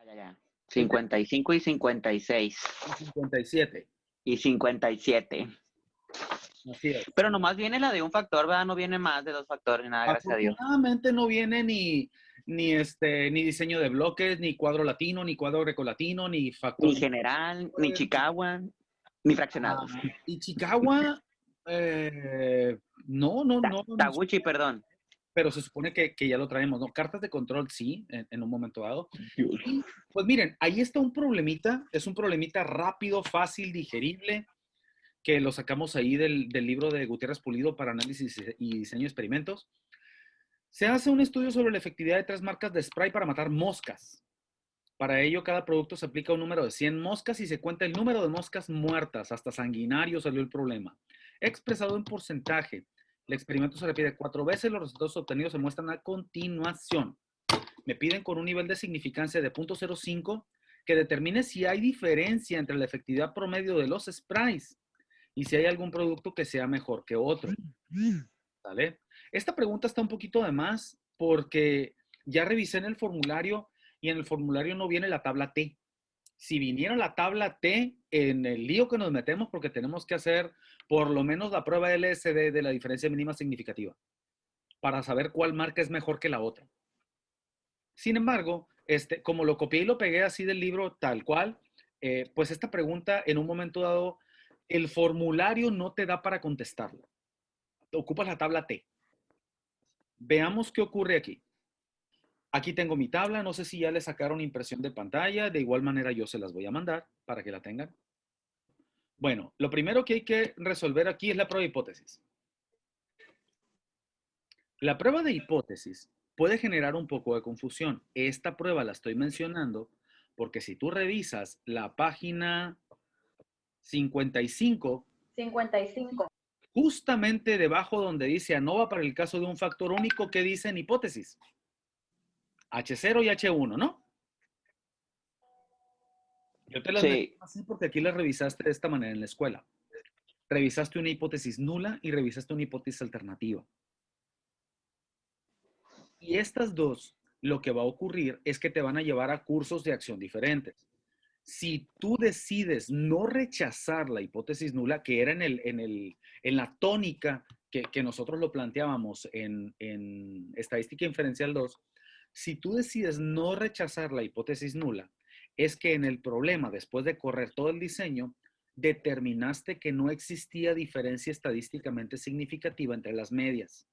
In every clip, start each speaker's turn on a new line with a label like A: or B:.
A: Ya, ya.
B: Es de
A: 55 y 56
B: 57.
A: y 57.
B: Así es.
A: Pero nomás viene la de un factor, ¿verdad? No viene más de dos factores, nada, gracias a Dios.
B: Afortunadamente no viene ni diseño de bloques, ni cuadro latino, ni cuadro grecolatino, ni factor.
A: Ni general, ni Chicago, ni fraccionados.
B: Y Chicago, eh, no,
A: Taguchi, perdón.
B: pero se supone que ya lo traemos, ¿no? Cartas de control, sí, en un momento dado.
A: Dios.
B: Y pues miren, ahí está un problemita, es un problemita rápido, fácil, digerible, que lo sacamos ahí del libro de Gutiérrez Pulido para análisis y diseño de experimentos. Se hace un estudio sobre la efectividad de 3 marcas de spray para matar moscas. Para ello, cada producto se aplica un número de 100 moscas y se cuenta el número de moscas muertas. Hasta sanguinario salió el problema. Expresado en porcentaje. El experimento se repite 4 veces. Los resultados obtenidos se muestran a continuación. Me piden con un nivel de significancia de 0.05 que determine si hay diferencia entre la efectividad promedio de los sprays y si hay algún producto que sea mejor que otro. ¿Sale? Esta pregunta está un poquito de más porque ya revisé en el formulario y en el formulario no viene la tabla T. Si viniera la tabla T, en el lío que nos metemos porque tenemos que hacer por lo menos la prueba LSD de la diferencia mínima significativa para saber cuál marca es mejor que la otra. Sin embargo, como lo copié y lo pegué así del libro tal cual, pues esta pregunta en un momento dado, el formulario no te da para contestarla. Ocupas la tabla T. Veamos qué ocurre aquí. Aquí tengo mi tabla, no sé si ya le sacaron impresión de pantalla, de igual manera yo se las voy a mandar para que la tengan. Bueno, lo primero que hay que resolver aquí es la prueba de hipótesis. La prueba de hipótesis puede generar un poco de confusión. Esta prueba la estoy mencionando porque si tú revisas la página 55,
C: 55.
B: justamente debajo donde dice ANOVA para el caso de un factor único, ¿qué dice en hipótesis? H0 y H1, ¿no? Yo te las menciono
A: Sí,
B: así porque aquí las revisaste de esta manera en la escuela. Revisaste una hipótesis nula y revisaste una hipótesis alternativa. Y estas dos, lo que va a ocurrir es que te van a llevar a cursos de acción diferentes. Si tú decides no rechazar la hipótesis nula, que era en la tónica que nosotros lo planteábamos en estadística inferencial 2, si tú decides no rechazar la hipótesis nula, es que en el problema, después de correr todo el diseño, determinaste que no existía diferencia estadísticamente significativa entre las medias.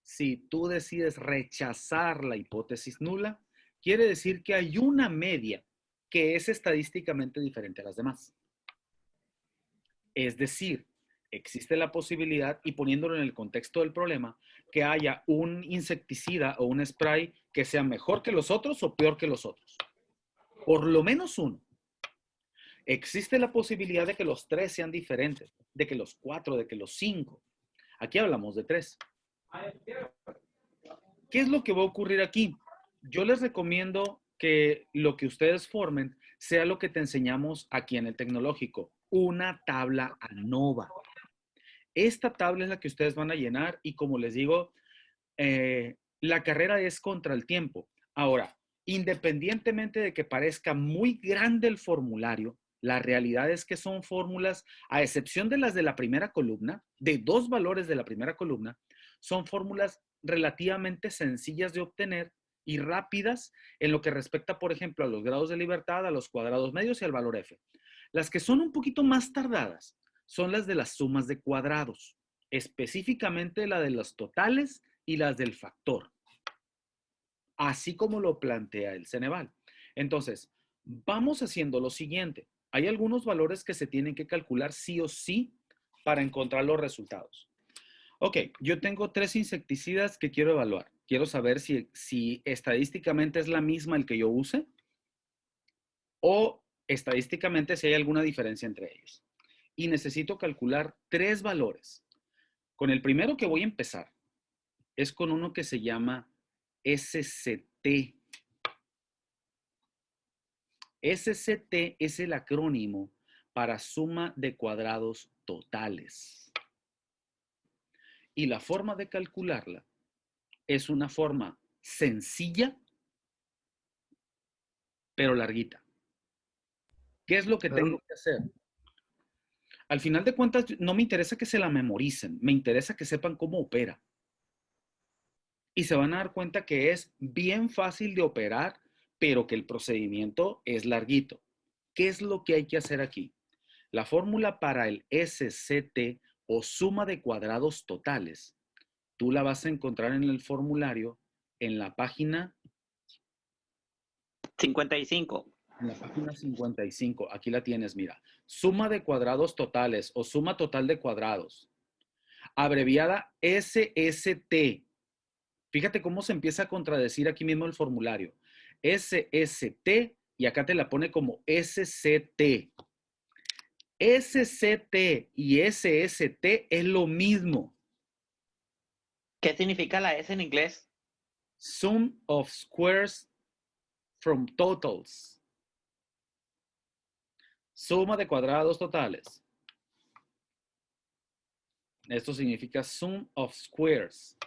B: Si tú decides rechazar la hipótesis nula, quiere decir que hay una media que es estadísticamente diferente a las demás. Es decir, existe la posibilidad, y poniéndolo en el contexto del problema, que haya un insecticida o un spray que sea mejor que los otros o peor que los otros. Por lo menos uno. Existe la posibilidad de que los 3 sean diferentes, de que los 4, de que los 5. Aquí hablamos de 3. ¿Qué es lo que va a ocurrir aquí? Yo les recomiendo que lo que ustedes formen sea lo que te enseñamos aquí en el tecnológico, una tabla ANOVA. Esta tabla es la que ustedes van a llenar y como les digo, la carrera es contra el tiempo. Ahora, independientemente de que parezca muy grande el formulario, la realidad es que son fórmulas, a excepción de las de la primera columna, de 2 valores de la primera columna, son fórmulas relativamente sencillas de obtener y rápidas en lo que respecta, por ejemplo, a los grados de libertad, a los cuadrados medios y al valor F. Las que son un poquito más tardadas son las de las sumas de cuadrados, específicamente la de los totales y las del factor, así como lo plantea el Ceneval. Entonces, vamos haciendo lo siguiente. Hay algunos valores que se tienen que calcular sí o sí para encontrar los resultados. Ok, yo tengo 3 insecticidas que quiero evaluar. Quiero saber si estadísticamente es la misma el que yo use o estadísticamente si hay alguna diferencia entre ellos. Y necesito calcular 3 valores. Con el primero que voy a empezar es con uno que se llama SCT. SCT es el acrónimo para suma de cuadrados totales. Y la forma de calcularla es una forma sencilla pero larguita. ¿Qué es lo que tengo que hacer? Al final de cuentas, no me interesa que se la memoricen, me interesa que sepan cómo opera. Y se van a dar cuenta que es bien fácil de operar, pero que el procedimiento es larguito. ¿Qué es lo que hay que hacer aquí? La fórmula para el SCT o suma de cuadrados totales, tú la vas a encontrar en el formulario en la página
A: 55.
B: En la página 55, aquí la tienes, mira. Suma de cuadrados totales o suma total de cuadrados. Abreviada SST. Fíjate cómo se empieza a contradecir aquí mismo el formulario. SST y acá te la pone como SCT. SCT y SST es lo mismo.
A: ¿Qué significa la S en inglés?
B: Sum of squares from totals. Suma de cuadrados totales. Esto significa sum of squares.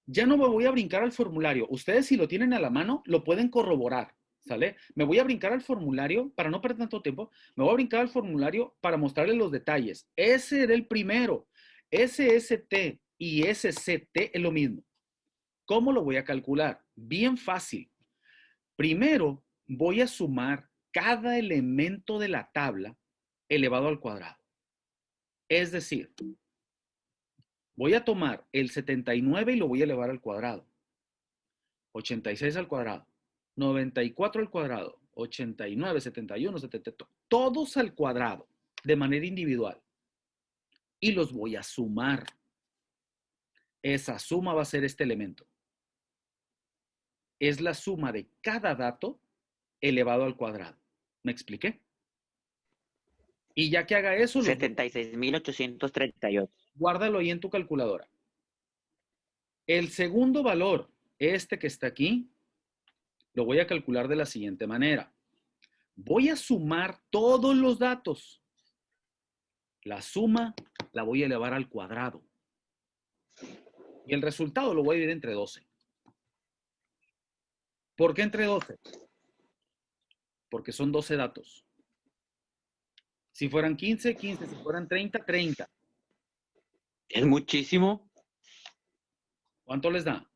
B: Ya no me voy a brincar al formulario. Ustedes si lo tienen a la mano, lo pueden corroborar, ¿sale? Me voy a brincar al formulario para no perder tanto tiempo. Me voy a brincar al formulario para mostrarles los detalles. Ese era el primero. SST y SCT es lo mismo. ¿Cómo lo voy a calcular? Bien fácil. Primero voy a sumar cada elemento de la tabla elevado al cuadrado. Es decir, voy a tomar el 79 y lo voy a elevar al cuadrado. 86 al cuadrado, 94 al cuadrado, 89, 71, 70, todos al cuadrado de manera individual. Y los voy a sumar. Esa suma va a ser este elemento. Es la suma de cada dato elevado al cuadrado. ¿Me expliqué? Y ya que haga eso,
A: 76.838.
B: guárdalo ahí en tu calculadora. El segundo valor, este que está aquí, lo voy a calcular de la siguiente manera. Voy a sumar todos los datos. La suma la voy a elevar al cuadrado. Y el resultado lo voy a dividir entre 12. ¿Por qué entre 12? Porque son 12 datos. Si fueran 15, 15. Si fueran 30, 30.
A: Es muchísimo.
B: ¿Cuánto les da?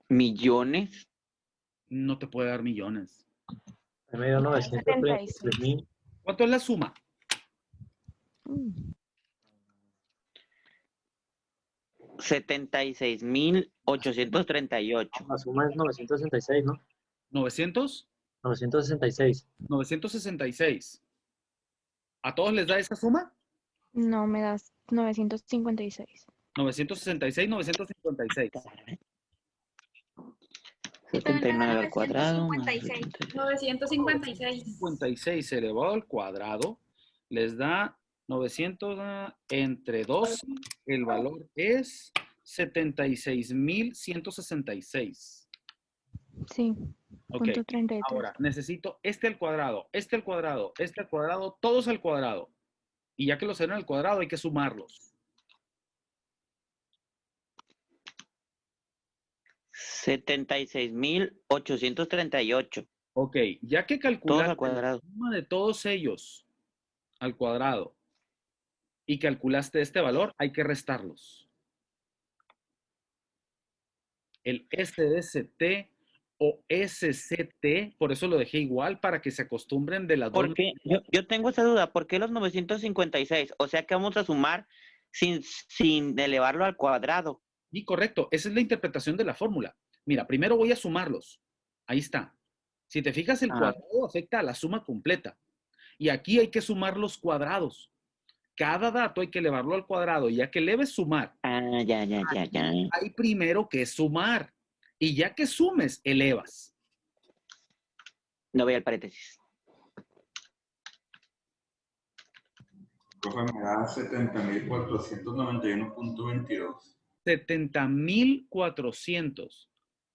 A: Millones.
B: No te puede dar millones.
C: Me dio 936.000.
B: ¿Cuánto es la suma?
A: 76.838.
C: La suma es 966, ¿no?
B: 900,
C: 966.
B: 966. ¿A todos les da esa suma?
D: No, me das 956.
B: 966, 956.
A: 79 al cuadrado.
E: 956.
B: 56 elevado al cuadrado les da 900 entre 12. El valor es 76.166.
D: Sí,
B: Ok,
D: punto 33.
B: ahora necesito este al cuadrado, este al cuadrado, este al cuadrado, todos al cuadrado. Y ya que los salieron al cuadrado, hay que sumarlos.
A: 76.838.
B: Ok, ya que
A: Todos
B: calculaste
A: al cuadrado.
B: la suma de todos ellos al cuadrado y calculaste este valor, hay que restarlos. El SST o SCT, por eso lo dejé igual, para que se acostumbren de las dos.
A: Porque yo tengo esa duda, ¿por qué los 956? O sea que vamos a sumar sin elevarlo al cuadrado.
B: Y correcto, esa es la interpretación de la fórmula. Mira, primero voy a sumarlos. Ahí está. Si te fijas, el cuadrado afecta a la suma completa. Y aquí hay que sumar los cuadrados. Cada dato hay que elevarlo al cuadrado. Y ya que eleves sumar,
A: Ya.
B: hay primero que sumar. Y ya que sumes, elevas.
A: No voy al paréntesis.
F: Profe, me da 70.491.22.
B: 70.400.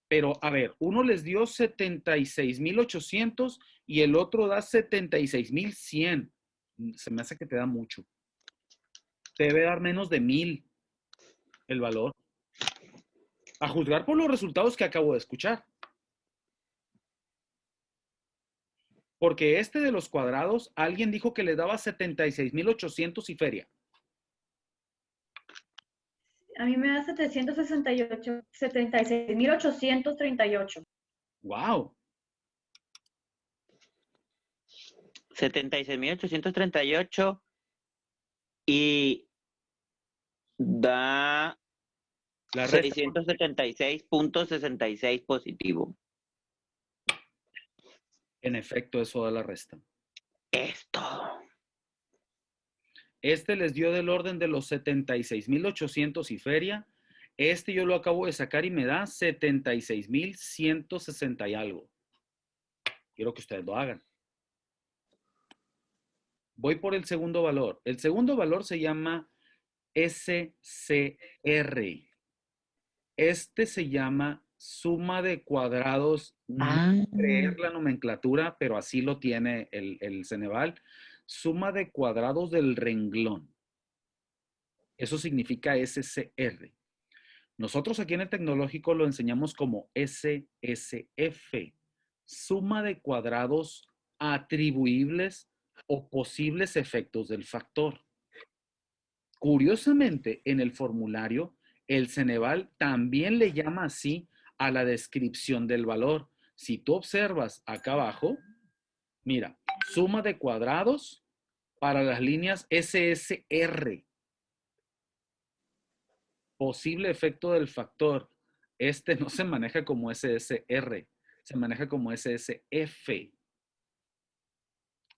B: Pero, a ver, uno les dio 76.800 y el otro da 76.100. Se me hace que te da mucho. Te debe dar menos de 1,000 el valor. A juzgar por los resultados que acabo de escuchar. Porque este de los cuadrados, alguien dijo que le daba 76,800 y feria.
E: A mí me da 768, 76,838.
B: ¡Wow!
A: 76,838 y da
B: La resta.
A: 676.66 positivo.
B: En efecto, eso da la resta.
A: Esto.
B: Este les dio del orden de los 76,800 y feria. Este yo lo acabo de sacar y me da 76,160 y algo. Quiero que ustedes lo hagan. Voy por el segundo valor. El segundo valor se llama SCR. Este se llama suma de cuadrados. No creer la nomenclatura, pero así lo tiene el Ceneval. Suma de cuadrados del renglón. Eso significa SCR. Nosotros aquí en el tecnológico lo enseñamos como SSF. Suma de cuadrados atribuibles o posibles efectos del factor. Curiosamente, en el formulario, el Ceneval también le llama así a la descripción del valor. Si tú observas acá abajo, mira, suma de cuadrados para las líneas SSR. Posible efecto del factor. Este no se maneja como SSR, se maneja como SSF.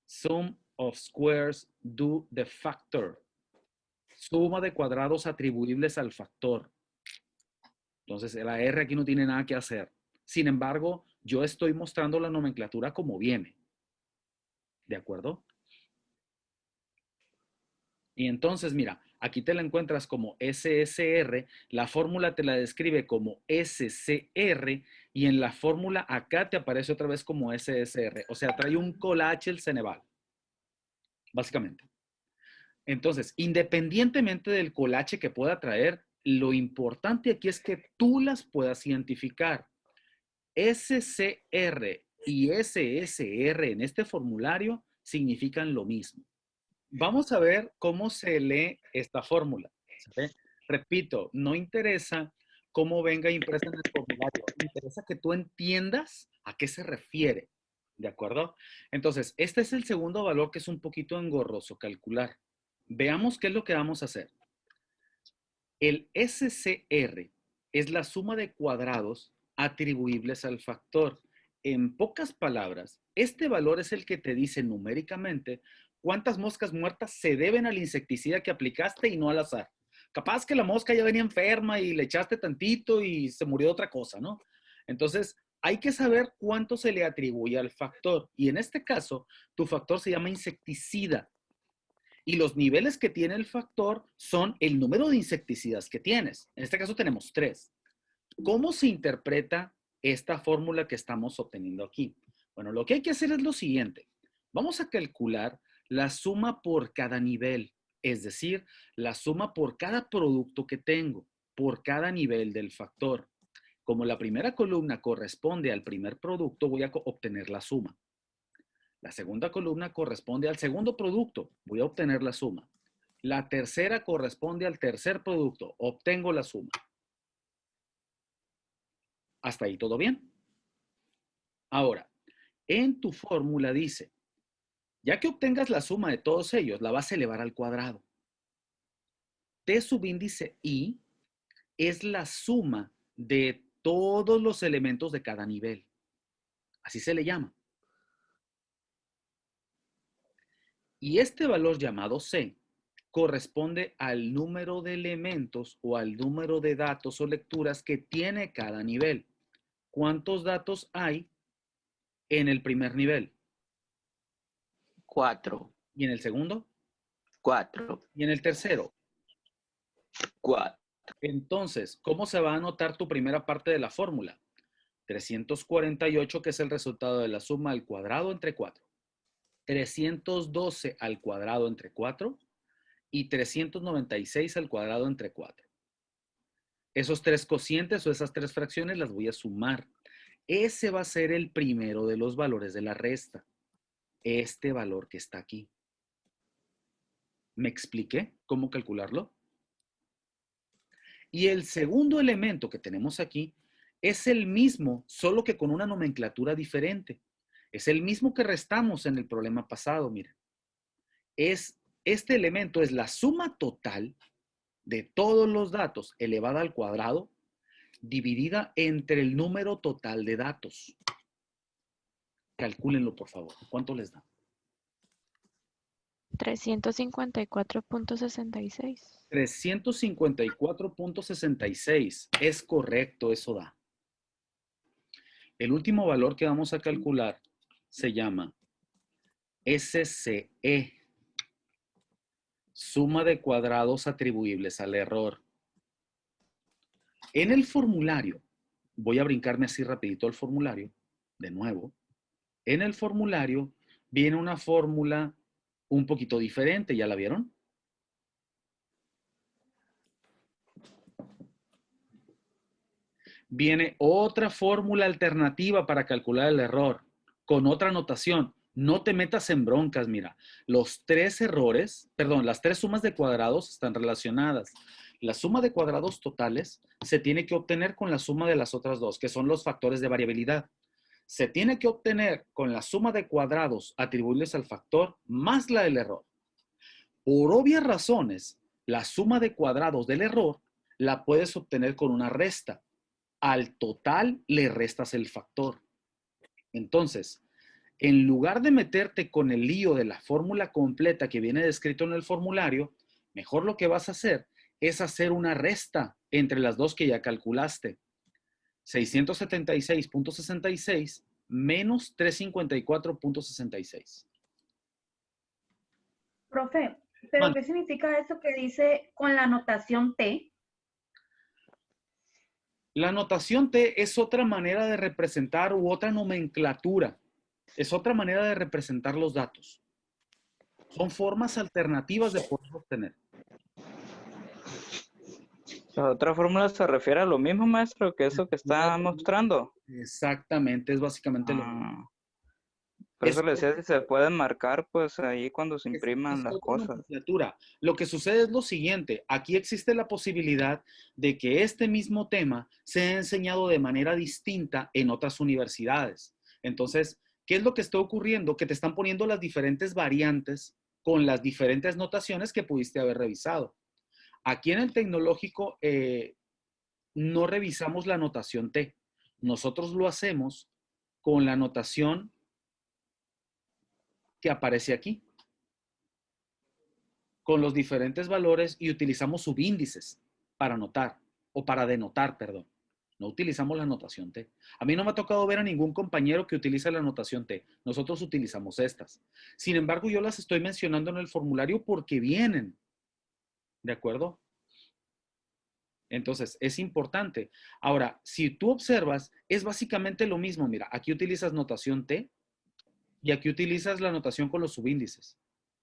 B: Sum of squares due the factor. Suma de cuadrados atribuibles al factor. Entonces, la R aquí no tiene nada que hacer. Sin embargo, yo estoy mostrando la nomenclatura como viene. ¿De acuerdo? Y entonces, mira, aquí te la encuentras como SSR, la fórmula te la describe como SCR y en la fórmula acá te aparece otra vez como SSR. O sea, trae un collage el Ceneval, básicamente. Entonces, independientemente del collage que pueda traer, lo importante aquí es que tú las puedas identificar. SCR y SSR en este formulario significan lo mismo. Vamos a ver cómo se lee esta fórmula. ¿Sabe? Repito, no interesa cómo venga impresa en el formulario. Interesa que tú entiendas a qué se refiere. ¿De acuerdo? Entonces, este es el segundo valor que es un poquito engorroso calcular. Veamos qué es lo que vamos a hacer. El SCR es la suma de cuadrados atribuibles al factor. En pocas palabras, este valor es el que te dice numéricamente cuántas moscas muertas se deben al insecticida que aplicaste y no al azar. Capaz que la mosca ya venía enferma y le echaste tantito y se murió de otra cosa, ¿no? Entonces, hay que saber cuánto se le atribuye al factor. Y en este caso, tu factor se llama insecticida. Y los niveles que tiene el factor son el número de insecticidas que tienes. En este caso tenemos 3. ¿Cómo se interpreta esta fórmula que estamos obteniendo aquí? Bueno, lo que hay que hacer es lo siguiente. Vamos a calcular la suma por cada nivel, es decir, la suma por cada producto que tengo, por cada nivel del factor. Como la primera columna corresponde al primer producto, voy a obtener la suma. La segunda columna corresponde al segundo producto, voy a obtener la suma. La tercera corresponde al tercer producto, obtengo la suma. ¿Hasta ahí todo bien? Ahora, en tu fórmula dice, ya que obtengas la suma de todos ellos, la vas a elevar al cuadrado. T subíndice I es la suma de todos los elementos de cada nivel. Así se le llama. Y este valor llamado C corresponde al número de elementos o al número de datos o lecturas que tiene cada nivel. ¿Cuántos datos hay en el primer nivel?
A: 4.
B: ¿Y en el segundo?
A: 4.
B: ¿Y en el tercero?
A: 4.
B: Entonces, ¿cómo se va a anotar tu primera parte de la fórmula? 348, que es el resultado de la suma al cuadrado entre 4. 312 al cuadrado entre 4 y 396 al cuadrado entre 4. Esos 3 cocientes o esas 3 fracciones las voy a sumar. Ese va a ser el primero de los valores de la resta. este valor que está aquí. ¿Me expliqué cómo calcularlo? Y el segundo elemento que tenemos aquí es el mismo, solo que con una nomenclatura diferente. Es el mismo que restamos en el problema pasado, miren. Este elemento es la suma total de todos los datos elevada al cuadrado dividida entre el número total de datos. Calcúlenlo, por favor. ¿Cuánto les da?
D: 354.66.
B: 354.66. Es correcto, eso da. El último valor que vamos a calcular se llama SCE. Suma de cuadrados atribuibles al error. En el formulario, voy a brincarme así rapidito al formulario, de nuevo. En el formulario viene una fórmula un poquito diferente, ¿ya la vieron? Viene otra fórmula alternativa para calcular el error, con otra notación. No te metas en broncas, mira. Las tres sumas de cuadrados están relacionadas. La suma de cuadrados totales se tiene que obtener con la suma de las otras dos, que son los factores de variabilidad. Se tiene que obtener con la suma de cuadrados atribuibles al factor más la del error. Por obvias razones, la suma de cuadrados del error la puedes obtener con una resta. Al total le restas el factor. Entonces, en lugar de meterte con el lío de la fórmula completa que viene descrito en el formulario, mejor lo que vas a hacer es hacer una resta entre las dos que ya calculaste. 676.66 menos 354.66.
E: Profe, ¿pero qué significa eso que dice con la notación T?
B: La notación T es otra manera de representar u otra nomenclatura. Es otra manera de representar los datos. Son formas alternativas de poder obtener.
G: La otra fórmula se refiere a lo mismo, maestro, que eso que está mostrando.
B: Exactamente, es básicamente lo mismo.
G: Por eso le decía si se pueden marcar, pues ahí cuando se impriman las cosas.
B: Lo que sucede es lo siguiente, aquí existe la posibilidad de que este mismo tema sea enseñado de manera distinta en otras universidades. Entonces, ¿qué es lo que está ocurriendo? Que te están poniendo las diferentes variantes con las diferentes notaciones que pudiste haber revisado. Aquí en el tecnológico no revisamos la notación T. Nosotros lo hacemos con la notación que aparece aquí, con los diferentes valores, y utilizamos subíndices para anotar, o para denotar, perdón. No utilizamos la notación T. A mí no me ha tocado ver a ningún compañero que utilice la notación T. Nosotros utilizamos estas. Sin embargo, yo las estoy mencionando en el formulario porque vienen. ¿De acuerdo? Entonces, es importante. Ahora, si tú observas, es básicamente lo mismo. Mira, aquí utilizas notación T y aquí utilizas la notación con los subíndices.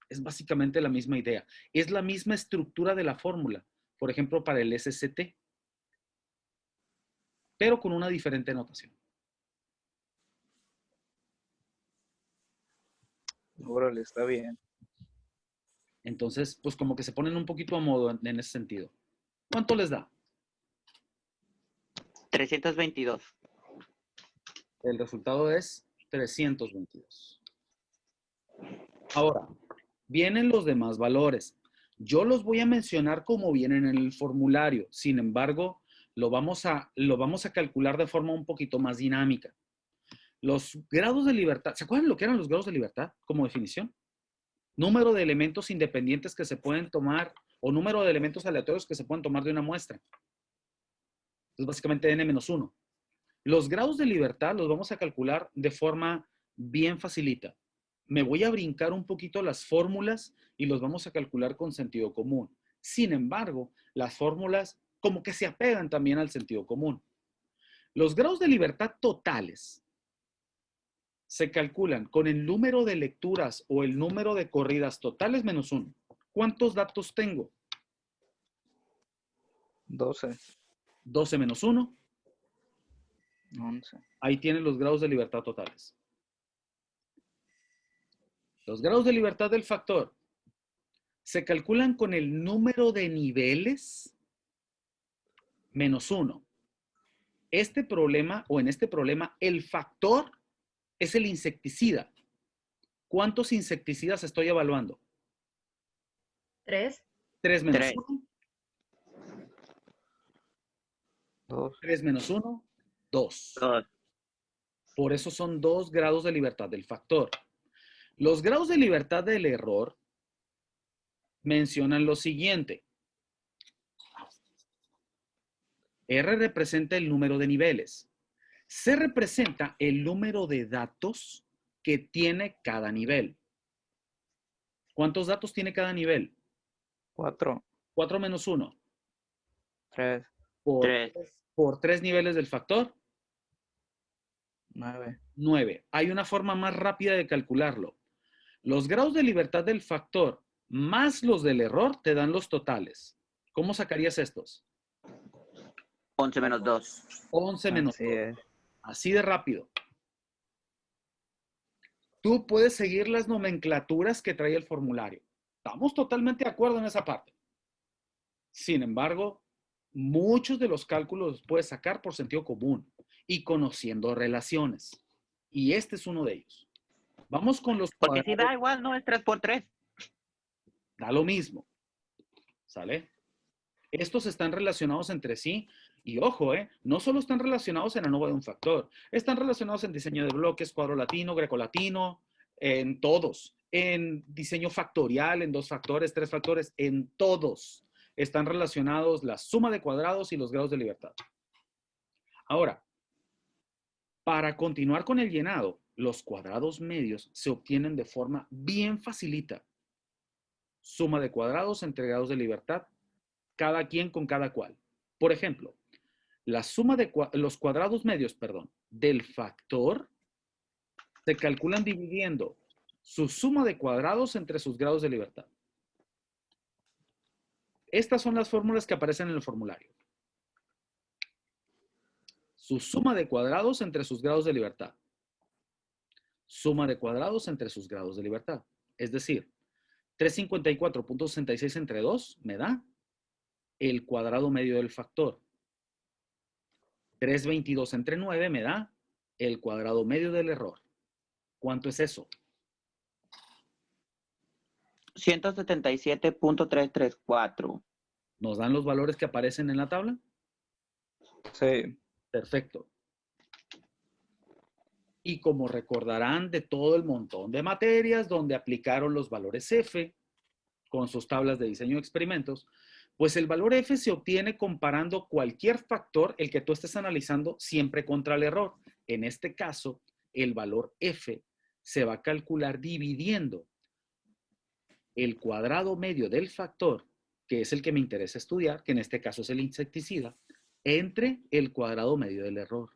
B: Es básicamente la misma idea. Es la misma estructura de la fórmula. Por ejemplo, para el SCT. Pero con una diferente notación.
G: Órale, está bien.
B: Entonces, pues como que se ponen un poquito a modo en ese sentido. ¿Cuánto les da?
A: 322.
B: El resultado es 322. Ahora, vienen los demás valores. Yo los voy a mencionar como vienen en el formulario. Sin embargo, lo vamos a calcular de forma un poquito más dinámica. Los grados de libertad, ¿se acuerdan lo que eran los grados de libertad como definición? Número de elementos independientes que se pueden tomar o número de elementos aleatorios que se pueden tomar de una muestra. Es básicamente n-1. Los grados de libertad los vamos a calcular de forma bien facilita. Me voy a brincar un poquito las fórmulas y los vamos a calcular con sentido común. Sin embargo, las fórmulas como que se apegan también al sentido común. Los grados de libertad totales se calculan con el número de lecturas o el número de corridas totales menos 1. ¿Cuántos datos tengo?
G: 12.
B: 12 menos 1.
G: 11.
B: Ahí tienen los grados de libertad totales. Los grados de libertad del factor se calculan con el número de niveles menos 1. Este problema, o en este problema, el factor es el insecticida. ¿Cuántos insecticidas estoy evaluando?
E: 3.
B: 3 menos
A: Tres.
B: 1.
G: 2.
B: 3 menos 1, 2.
A: 2.
B: Por eso son 2 grados de libertad del factor. Los grados de libertad del error mencionan lo siguiente. R representa el número de niveles. C representa el número de datos que tiene cada nivel. ¿Cuántos datos tiene cada nivel?
G: 4.
B: 4 menos 1.
G: 3.
A: Tres.
B: Por 3 niveles del factor.
G: 9.
B: 9. Hay una forma más rápida de calcularlo. Los grados de libertad del factor más los del error te dan los totales. ¿Cómo sacarías estos?
A: 11 menos 2.
B: 11 menos
G: Así
B: 2.
G: es.
B: Así de rápido. Tú puedes seguir las nomenclaturas que trae el formulario. Estamos totalmente de acuerdo en esa parte. Sin embargo, muchos de los cálculos los puedes sacar por sentido común y conociendo relaciones. Y este es uno de ellos. Vamos con los
A: Porque si
B: cuadrados.
A: da igual, no es 3 por 3.
B: Da lo mismo. ¿Sale? Estos están relacionados entre sí. Y ojo, no solo están relacionados en ANOVA de un factor. Están relacionados en diseño de bloques, cuadro latino, grecolatino, en todos. En diseño factorial, en 2 factores, 3 factores, en todos. Están relacionados la suma de cuadrados y los grados de libertad. Ahora, para continuar con el llenado, los cuadrados medios se obtienen de forma bien facilita. Suma de cuadrados entre grados de libertad, cada quien con cada cual. Por ejemplo, la suma de los cuadrados medios, del factor se calculan dividiendo su suma de cuadrados entre sus grados de libertad. Estas son las fórmulas que aparecen en el formulario. Su suma de cuadrados entre sus grados de libertad. Suma de cuadrados entre sus grados de libertad. Es decir, 354.66 entre 2 me da el cuadrado medio del factor. 322 entre 9 me da el cuadrado medio del error. ¿Cuánto es eso?
A: 177.334.
B: ¿Nos dan los valores que aparecen en la tabla?
G: Sí.
B: Perfecto. Y como recordarán de todo el montón de materias donde aplicaron los valores F con sus tablas de diseño de experimentos, pues el valor F se obtiene comparando cualquier factor, el que tú estés analizando, siempre contra el error. En este caso, el valor F se va a calcular dividiendo el cuadrado medio del factor, que es el que me interesa estudiar, que en este caso es el insecticida, entre el cuadrado medio del error.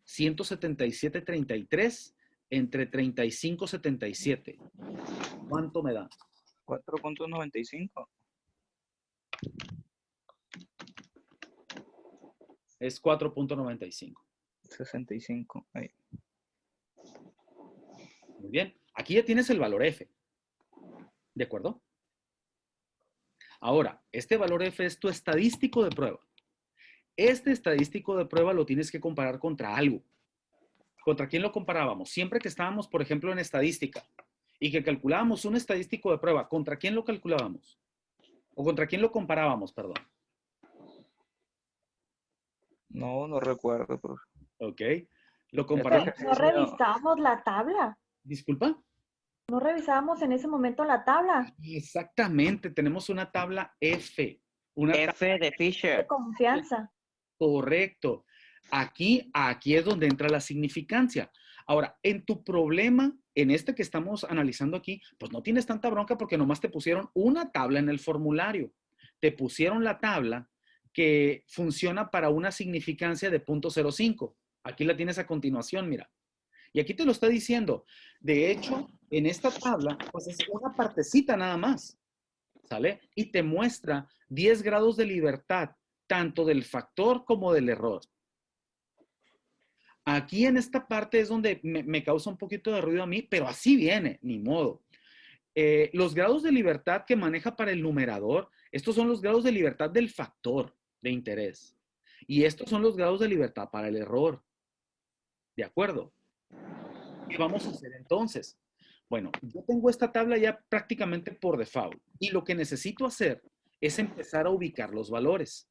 B: 177.33 entre 35.77. ¿Cuánto me da?
G: 4.95.
B: Es 4.95.
G: 65. Ahí.
B: Muy bien. Aquí ya tienes el valor F. ¿De acuerdo? Ahora, este valor F es tu estadístico de prueba. Este estadístico de prueba lo tienes que comparar contra algo. ¿Contra quién lo comparábamos? Siempre que estábamos, por ejemplo, en estadística y que calculábamos un estadístico de prueba, ¿contra quién lo calculábamos? ¿O contra quién lo comparábamos, perdón?
G: No recuerdo, profe.
B: Ok. Lo comparamos.
E: No revisamos la tabla.
B: ¿Disculpa?
E: No revisábamos en ese momento la tabla.
B: Exactamente. Tenemos una tabla F. Una
A: F de
E: De
A: Fisher.
E: confianza.
B: Correcto. Aquí es donde entra la significancia. Ahora, en tu problema, en este que estamos analizando aquí, pues no tienes tanta bronca porque nomás te pusieron una tabla en el formulario. Te pusieron la tabla que funciona para una significancia de 0.05. Aquí la tienes a continuación, mira. Y aquí te lo está diciendo. De hecho, en esta tabla, pues es una partecita nada más. ¿Sale? Y te muestra 10 grados de libertad, tanto del factor como del error. Aquí en esta parte es donde me causa un poquito de ruido a mí, pero así viene, ni modo. Los grados de libertad que maneja para el numerador, estos son los grados de libertad del factor de interés. Y estos son los grados de libertad para el error. ¿De acuerdo? ¿Qué vamos a hacer entonces? Bueno, yo tengo esta tabla ya prácticamente por default. Y lo que necesito hacer es empezar a ubicar los valores.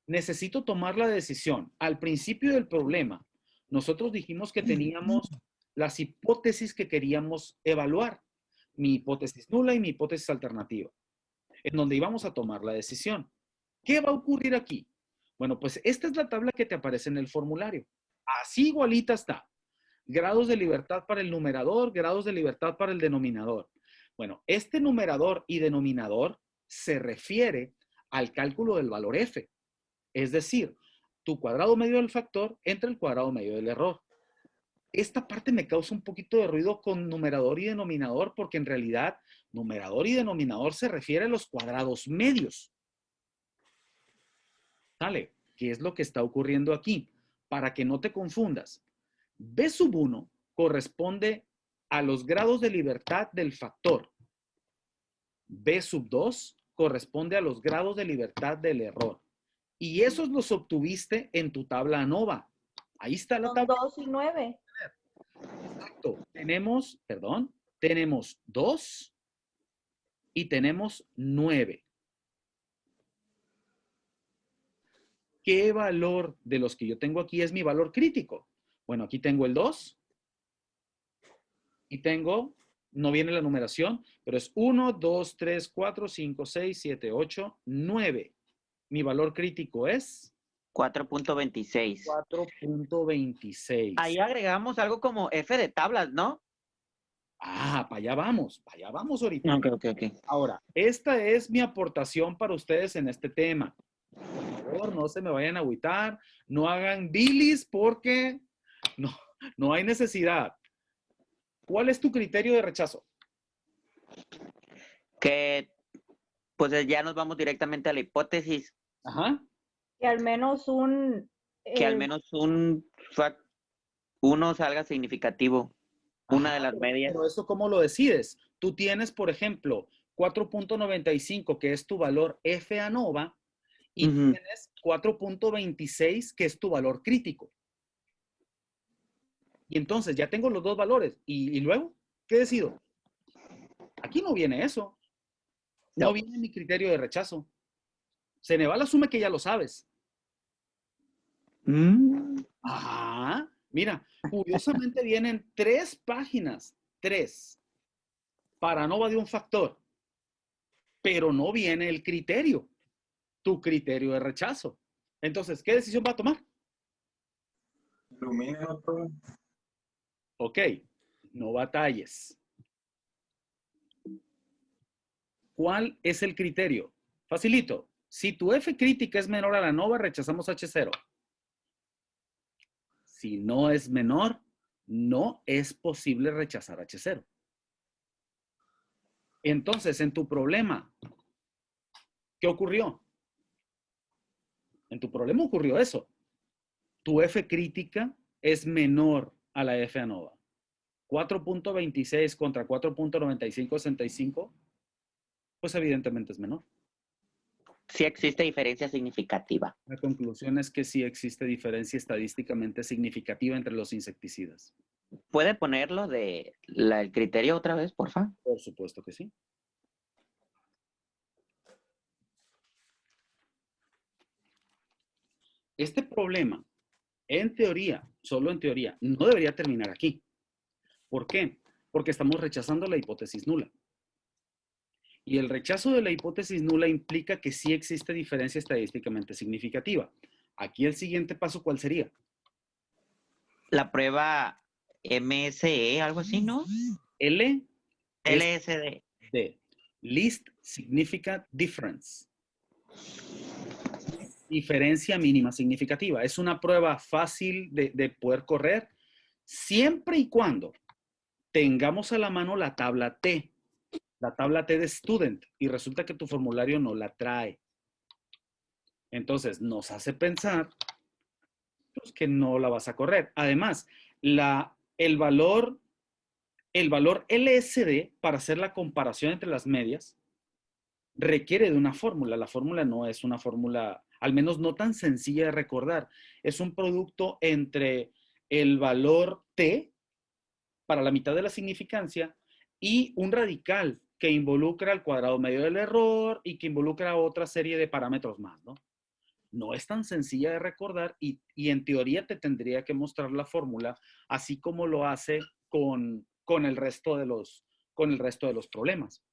B: Necesito tomar la decisión. Al principio del problema, nosotros dijimos que teníamos las hipótesis que queríamos evaluar. Mi hipótesis nula y mi hipótesis alternativa. En donde íbamos a tomar la decisión. ¿Qué va a ocurrir aquí? Bueno, pues esta es la tabla que te aparece en el formulario. Así igualita está. Grados de libertad para el numerador, grados de libertad para el denominador. Bueno, este numerador y denominador se refiere al cálculo del valor f. Es decir, tu cuadrado medio del factor entre el cuadrado medio del error. Esta parte me causa un poquito de ruido con numerador y denominador porque en realidad numerador y denominador se refiere a los cuadrados medios. ¿Sale? ¿Qué es lo que está ocurriendo aquí? Para que no te confundas. B sub 1 corresponde a los grados de libertad del factor. B sub 2 corresponde a los grados de libertad del error. Y esos los obtuviste en tu tabla ANOVA. Ahí está la tabla.
E: 2 y 9.
B: Exacto. Tenemos 2 y tenemos 9. ¿Qué valor de los que yo tengo aquí es mi valor crítico? Bueno, aquí tengo el 2 y tengo, no viene la numeración, pero es 1, 2, 3, 4, 5, 6, 7, 8, 9. Mi valor crítico es
A: 4.26.
B: 4.26.
A: Ahí agregamos algo como F de tablas, ¿no?
B: Ah, para allá vamos ahorita.
A: Ok.
B: Ahora, esta es mi aportación para ustedes en este tema. Por favor, no se me vayan a agüitar, no hagan bilis porque no hay necesidad. ¿Cuál es tu criterio de rechazo?
A: Que pues ya nos vamos directamente a la hipótesis.
B: Ajá.
E: Que al menos
A: Que al menos uno salga significativo. Una de las medias.
B: Pero eso, ¿cómo lo decides? Tú tienes, por ejemplo, 4.95, que es tu valor F ANOVA, y tienes 4.26, que es tu valor crítico. Y entonces ya tengo los dos valores. ¿Y luego qué decido? Aquí no viene eso. No viene mi criterio de rechazo. Ceneval asume que ya lo sabes. Ah, mira, curiosamente vienen 3 páginas, 3, para ANOVA de un factor, pero no viene el criterio, tu criterio de rechazo. Entonces, ¿qué decisión va a tomar?
F: Ilumínalo todo.
B: Ok, no batalles. ¿Cuál es el criterio? Facilito. Si tu F crítica es menor a la ANOVA, rechazamos H0. Si no es menor, no es posible rechazar H0. Entonces, en tu problema, ¿qué ocurrió? En tu problema ocurrió eso. Tu F crítica es menor a la F ANOVA. 4.26 contra 4.9565, pues evidentemente es menor.
A: Sí existe diferencia significativa.
B: La conclusión es que sí existe diferencia estadísticamente significativa entre los insecticidas.
A: ¿Puede ponerlo de el criterio otra vez, porfa?
B: Por supuesto que sí. Este problema, en teoría, solo en teoría, no debería terminar aquí. ¿Por qué? Porque estamos rechazando la hipótesis nula. Y el rechazo de la hipótesis nula implica que sí existe diferencia estadísticamente significativa. Aquí el siguiente paso, ¿cuál sería?
A: La prueba MSE, algo así, ¿no? LSD.
B: De Least Significant Difference. Diferencia mínima significativa. Es una prueba fácil de poder correr siempre y cuando tengamos a la mano la tabla T. La tabla T de Student, y resulta que tu formulario no la trae. Entonces, nos hace pensar, pues que no la vas a correr. Además, el valor LSD para hacer la comparación entre las medias requiere de una fórmula. La fórmula no es una fórmula, al menos no tan sencilla de recordar. Es un producto entre el valor T para la mitad de la significancia y un radical que involucra el cuadrado medio del error y que involucra otra serie de parámetros más, ¿no? No es tan sencilla de recordar y en teoría te tendría que mostrar la fórmula, así como lo hace con el resto de los problemas.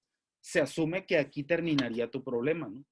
B: Se asume que aquí terminaría tu problema, ¿no?